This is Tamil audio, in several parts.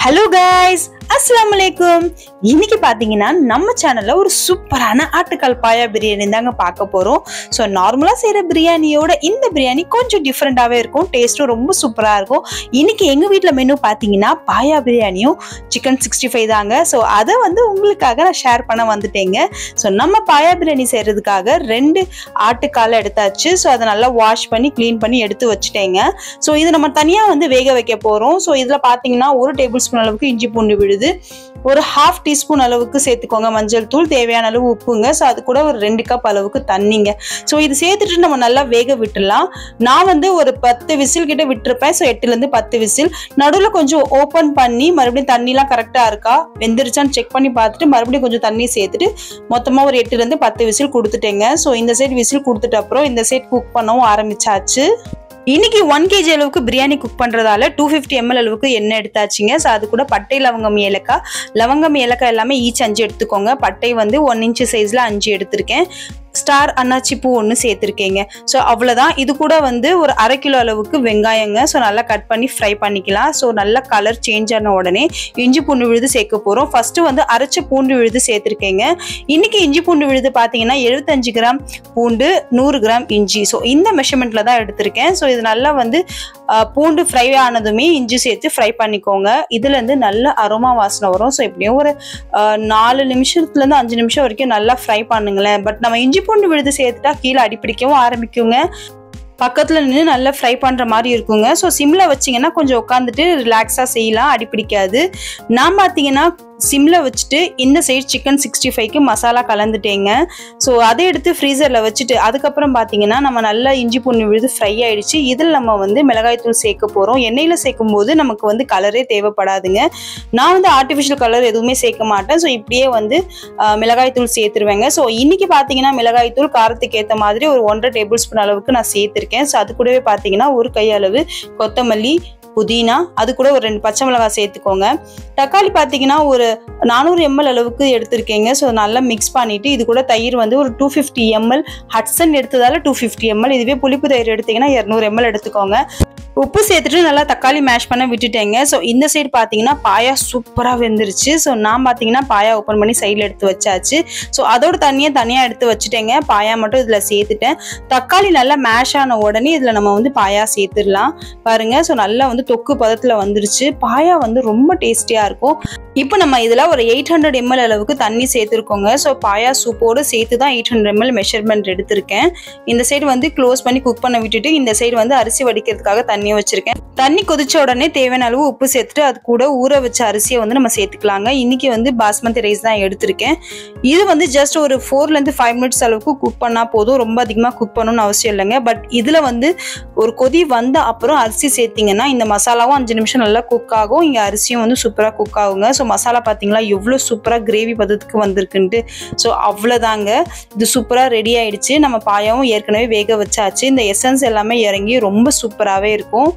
Hello guys, Assalamualaikum. இன்னைக்கு பாத்தீங்கன்னா நம்ம சேனல்ல ஒரு சூப்பரான ஆட்டுக்கால் பாயா பிரியாணி தாங்க பார்க்க போறோம். சோ நார்மலா செய்யற பிரியாணியோட இந்த பிரியாணி கொஞ்சம் டிஃபரெண்டாவே இருக்கும். டேஸ்டும் ரொம்ப சூப்பரா இருக்கும். இன்னைக்கு எங்க வீட்ல மெனு பாத்தீங்கன்னா பாயா பிரியாணியும் சிக்கன் 65 தாங்க. சோ அத உங்களுக்காக நான் ஷேர் பண்ண வந்துட்டேங்க. சோ நம்ம பாயா பிரியாணி செய்யறதுக்காக 2 ஆட்டுக்கால் எடுத்தாச்சு. சோ அத நல்லா வாஷ் பண்ணி க்ளீன் பண்ணி எடுத்து வச்சிட்டேங்க. சோ இது நம்ம தனியா வேக வைக்க போறோம். சோ இதுல பாத்தீங்கன்னா 1 டேபிள்ஸ்பூன் அளவுக்கு இஞ்சி பூண்டு விழுது, ஒரு 1/2 டீஸ்பூன் அளவுக்கு சேர்த்துக்கோங்க மஞ்சள் தூள், தேவையான அளவு உப்புங்க. ஸோ அது கூட ஒரு 2 கப் அளவுக்கு தண்ணிங்க. ஸோ இது சேர்த்துட்டு நம்ம நல்லா வேக விட்டுடலாம். நான் ஒரு 10 விசில் கிட்ட விட்டுருப்பேன். So 8லேருந்து 10 whistle. நடுவில் கொஞ்சம் ஓப்பன் பண்ணி மறுபடியும் தண்ணிலாம் கரெக்டாக இருக்கா வெந்துருச்சான்னு செக் பண்ணி பார்த்துட்டு மறுபடியும் கொஞ்சம் தண்ணி சேர்த்துட்டு மொத்தமாக ஒரு 8லேருந்து 10 விசில் கொடுத்துட்டேங்க. ஸோ இந்த சைடு விசில் கொடுத்துட்ட அப்புறம் இந்த சைடு குக் பண்ணவும் ஆரம்பிச்சாச்சு. இன்னைக்கு 1 kg அளவுக்கு பிரியாணி குக் பண்றதால 250 ml அளவுக்கு எண்ணெய் எடுத்தாச்சுங்க. ஸோ அது கூட பட்டை, லவங்கம், ஏலக்காய் எல்லாமே ஈச் 5 எடுத்துக்கோங்க. பட்டை 1 இன்ச் சைஸ்ல 5 எடுத்திருக்கேன். ஸ்டார் அன்னாச்சி பூ 1 சேர்த்திருக்கேங்க. ஸோ அவ்வளோதான். இது கூட ஒரு 1/2 கிலோ அளவுக்கு வெங்காயங்க. ஸோ நல்லா கட் பண்ணி ஃப்ரை பண்ணிக்கலாம். ஸோ நல்லா கலர் சேஞ்ச் ஆன உடனே இஞ்சி பூண்டு விழுது சேர்க்க போகிறோம். ஃபர்ஸ்ட் அரைச்ச பூண்டு விழுது சேர்த்திருக்கேங்க. இன்னைக்கு இஞ்சி பூண்டு விழுது பார்த்தீங்கன்னா 75 கிராம் பூண்டு, 100 கிராம் இஞ்சி. ஸோ இந்த மெஷர்மெண்ட்ல தான் எடுத்திருக்கேன். ஸோ இது நல்லா பூண்டு ஃப்ரை ஆனதுமே இஞ்சி சேர்த்து ஃப்ரை பண்ணிக்கோங்க. இதுல இருந்து நல்ல அரோமா வாசனை வரும். ஸோ எப்படியும் ஒரு 4 நிமிஷத்துலேருந்து 5 நிமிஷம் வரைக்கும் நல்லா ஃப்ரை பண்ணுங்களேன். பட் நம்ம இஞ்சி பூண்டு விழுது சேர்த்துட்டா கீழே அடிப்பிடிக்கவும் ஆரம்பிக்குங்க. பக்கத்துல நின்று நல்லா ஃப்ரை பண்ற மாதிரி இருக்குங்க. ஸோ சிம்ல வச்சிங்கன்னா கொஞ்சம் உட்காந்துட்டு ரிலாக்ஸா செய்யலாம், அடிப்பிடிக்காது. நான் பார்த்தீங்கன்னா சிம்ல வச்சுட்டு இந்த சைடு சிக்கன் 65க்கு மசாலா கலந்துட்டேங்க. ஸோ அதை எடுத்து ஃப்ரீசர்ல வச்சுட்டு அதுக்கப்புறம் பார்த்தீங்கன்னா நம்ம நல்லா இஞ்சி பூண்டு விழுது ஃப்ரை ஆயிடுச்சு. இதில் நம்ம மிளகாய் தூள் சேர்க்க போறோம். எண்ணெயில சேர்க்கும் போது நமக்கு கலரே தேவைப்படாதுங்க. நான் ஆர்டிஃபிஷியல் கலர் எதுவுமே சேர்க்க மாட்டேன். ஸோ இப்படியே மிளகாய் தூள் சேர்த்துருவேங்க. ஸோ இன்னைக்கு பார்த்தீங்கன்னா மிளகாய் தூள் காரத்துக்கு ஏற்ற மாதிரி ஒரு 1.5 டேபிள் ஸ்பூன் அளவுக்கு நான் சேர்த்திருக்கேன். ஸோ அது கூடவே பார்த்தீங்கன்னா ஒரு கை அளவு கொத்தமல்லி, புதினா, அது கூட ஒரு 2 பச்சை மிளகாய் சேர்த்துக்கோங்க. தக்காளி பார்த்தீங்கன்னா ஒரு 400 ml அளவுக்கு எடுத்திருக்கேங்க. ஸோ நல்லா மிக்ஸ் பண்ணிட்டு இது கூட தயிர் ஒரு 250 ml, ஹட்சன் எடுத்ததால 250 ml, இதுவே புளிப்பு தயிர் எடுத்தீங்கன்னா 200 ml எடுத்துக்கோங்க. உப்பு சேர்த்துட்டு நல்லா தக்காளி மேஷ் பண்ண விட்டுட்டேங்க. ஸோ இந்த சைடு பார்த்தீங்கன்னா பாயா சூப்பராக வெந்துருச்சு. ஸோ நான் பார்த்தீங்கன்னா பாயா ஓப்பன் பண்ணி சைடில் எடுத்து வச்சாச்சு. ஸோ அதோட தனியாக எடுத்து வச்சுட்டேங்க. பாயா மட்டும் இதில் சேர்த்துட்டேன். தக்காளி நல்லா மேஷ் ஆன உடனே இதில் நம்ம பாயா சேர்த்துடலாம் பாருங்க. ஸோ நல்லா தொக்கு பதத்தில் வந்துருச்சு. பாயா ரொம்ப டேஸ்டியாக இருக்கும். இப்போ நம்ம இதில் ஒரு 800 ml அளவுக்கு தண்ணி சேர்த்துருக்கோங்க. ஸோ பாயா சூப்போடு சேர்த்து தான் 800 ml மெஷர்மெண்ட் எடுத்திருக்கேன். இந்த சைடு க்ளோஸ் பண்ணி குக் பண்ண விட்டுட்டு இந்த சைடு அரிசி வடிக்கிறதுக்காக தண்ணி வச்சிருக்கேன். தண்ணி கொதிச்ச உடனே தேவையான அளவு உப்பு சேர்த்துட்டு அது கூட ஊற வச்ச அரிசியை நம்ம சேர்த்துக்கலாங்க. இன்னைக்கு பாஸ்மதி ரைஸ் தான் எடுத்திருக்கேன். இது ஜஸ்ட் ஒரு 4லேருந்து 5 மினிட்ஸ் அளவுக்கு குக் பண்ணா போதும். ரொம்ப அதிகமாக குக் பண்ணணும்னு அவசியம் இல்லைங்க. பட் இதுல ஒரு கொதி வந்த அப்புறம் அரிசி சேர்த்தீங்கன்னா இந்த மசாலாவும் 5 நிமிஷம் நல்லா குக் ஆகும். இங்க அரிசியும் சூப்பரா குக் ஆகுங்க. ஸோ மசாலா பார்த்தீங்களா எவ்வளோ சூப்பரா கிரேவி பதத்துக்கு வந்திருக்குன்ட்டு. ஸோ அவ்வளோதாங்க, இது சூப்பரா ரெடி ஆயிடுச்சு. நம்ம பாயாவும் ஏற்கனவே வேக வச்சாச்சு. இந்த எசன்ஸ் எல்லாமே இறங்கி ரொம்ப சூப்பராகவே இருக்கும்.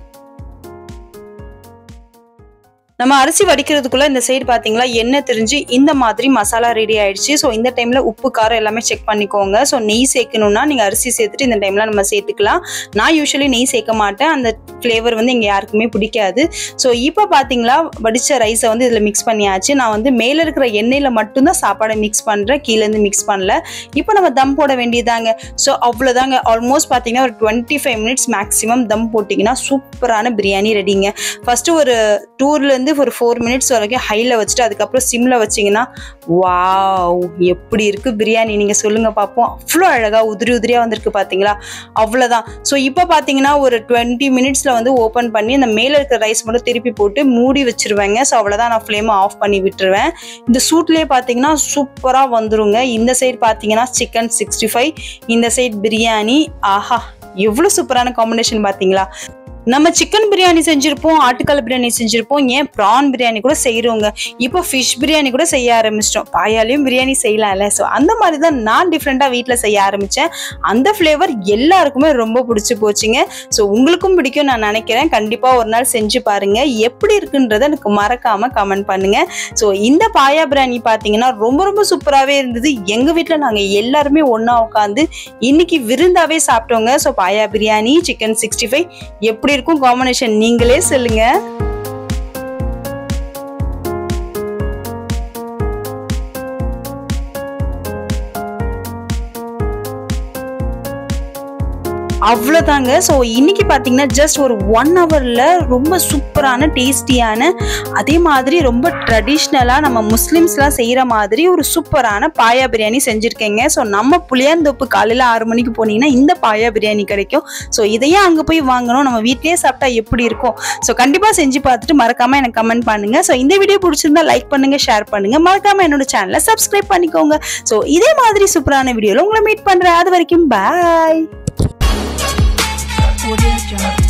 நம்ம அரிசி வடிக்கிறதுக்குள்ள இந்த சைடு பாத்தீங்களா எண்ணெய் தெரிஞ்சு இந்த மாதிரி மசாலா ரெடி ஆயிடுச்சு. ஸோ இந்த டைம்ல உப்பு காரம் எல்லாமே செக் பண்ணிக்கோங்க. ஸோ நெய் சேர்க்கணும்னா நீங்க அரிசி சேர்த்துட்டு இந்த டைம்ல நம்ம சேர்த்துக்கலாம். நான் யூஸ்வலி நெய் சேர்க்க மாட்டேன். அந்த ஃப்ளேவர் இங்க யாருக்குமே பிடிக்காது. ஸோ இப்போ பாத்தீங்களா வடிச்ச ரைஸை இதுல மிக்ஸ் பண்ணியாச்சு. நான் மேல இருக்கிற எண்ணெயில மட்டும்தான் சாப்பாடை மிக்ஸ் பண்றேன், கீழே இருந்து மிக்ஸ் பண்ணல. இப்போ நம்ம தம் போட வேண்டியதாங்க. ஸோ அவ்வளவுதாங்க. ஆல்மோஸ்ட் பாத்தீங்கன்னா ஒரு 25 மினிட்ஸ் மேக்ஸிமம் தம் போட்டீங்கன்னா சூப்பரான பிரியாணி ரெடிங்க. ஃபர்ஸ்ட் ஒரு 2ல இருந்து ஒரு 4 மினிட்ஸ் வரைக்கும் ஹைல வச்சுட்டு அதுக்கப்புறம் சிம்ல வச்சீங்கன்னா வாவ் எப்படி இருக்கு பிரியாணி நீங்க சொல்லுங்க பார்ப்போம். அவ்வளோ அழகா உதிரியா வந்திருக்கு பாத்தீங்களா, அவ்வளவுதான். ஸோ இப்போ பாத்தீங்கன்னா ஒரு 20 மினிட்ஸ்ல ஓப்பன் பண்ணி அந்த மேல இருக்கிற ரைஸ் மட்டும் திருப்பி போட்டு மூடி வச்சிருவேங்க. ஸோ அவ்வளவுதான், நான் ஃப்ளேமை ஆஃப் பண்ணி விட்டுருவேன். இந்த சூட்லயே பாத்தீங்கன்னா சூப்பரா வந்துருங்க. இந்த சைடு பாத்தீங்கன்னா சிக்கன் 65, இந்த சைடு பிரியாணி. ஆஹா எவ்வளவு சூப்பரான காம்பினேஷன் பாத்தீங்களா. நம்ம சிக்கன் பிரியாணி செஞ்சிருப்போம், ஆட்டுக்கால் பிரியாணி செஞ்சிருப்போம், ஏன் ப்ரான் பிரியாணி கூட செய்யறோங்க. இப்போ ஃபிஷ் பிரியாணி கூட செய்ய ஆரம்பிச்சிட்டோம். பாயாலையும் பிரியாணி செய்யலாம்ல. ஸோ அந்த மாதிரி தான் நான் டிஃப்ரெண்டா வீட்டில் செய்ய ஆரம்பிச்சேன். அந்த ஃப்ளேவர் எல்லாருக்குமே ரொம்ப பிடிச்சி போச்சுங்க. ஸோ உங்களுக்கும் பிடிக்கும் நான் நினைக்கிறேன். கண்டிப்பா ஒரு நாள் செஞ்சு பாருங்க. எப்படி இருக்குன்றத எனக்கு மறக்காம கமெண்ட் பண்ணுங்க. ஸோ இந்த பாயா பிரியாணி பார்த்தீங்கன்னா ரொம்ப சூப்பராகவே இருந்தது. எங்க வீட்டில் நாங்கள் எல்லாருமே ஒன்னா உட்காந்து இன்னைக்கு விருந்தாவே சாப்பிட்டோங்க. ஸோ பாயா பிரியாணி, சிக்கன் 65 எப்படி இருக்கும் காம்பினேஷன் நீங்களே சொல்லுங்க. அவ்வளோதாங்க. ஸோ இன்னைக்கு பார்த்தீங்கன்னா ஜஸ்ட் ஒரு 1 ஹவரில் ரொம்ப சூப்பரான டேஸ்டியான, அதே மாதிரி ரொம்ப ட்ரெடிஷ்னலாக நம்ம முஸ்லிம்ஸ்லாம் செய்கிற மாதிரி ஒரு சூப்பரான பாயா பிரியாணி செஞ்சுருக்கேங்க. ஸோ நம்ம புளியாந்தோப்பு காலையில் 6 மணிக்கு போனீங்கன்னா இந்த பாயா பிரியாணி கிடைக்கும். ஸோ இதையே அங்கே போய் வாங்கணும், நம்ம வீட்லேயே சாப்பிட்டா எப்படி இருக்கும்? ஸோ கண்டிப்பாக செஞ்சு பார்த்துட்டு மறக்காமல் எனக்கு கமெண்ட் பண்ணுங்கள். ஸோ இந்த வீடியோ பிடிச்சிருந்தா லைக் பண்ணுங்கள், ஷேர் பண்ணுங்கள், மறக்காமல் என்னோட சேனலை சப்ஸ்கிரைப் பண்ணிக்கோங்க. ஸோ இதே மாதிரி சூப்பரான வீடியோவில் உங்களை மீட் பண்ணுறேன். அது வரைக்கும் பாய். Audio Jungle.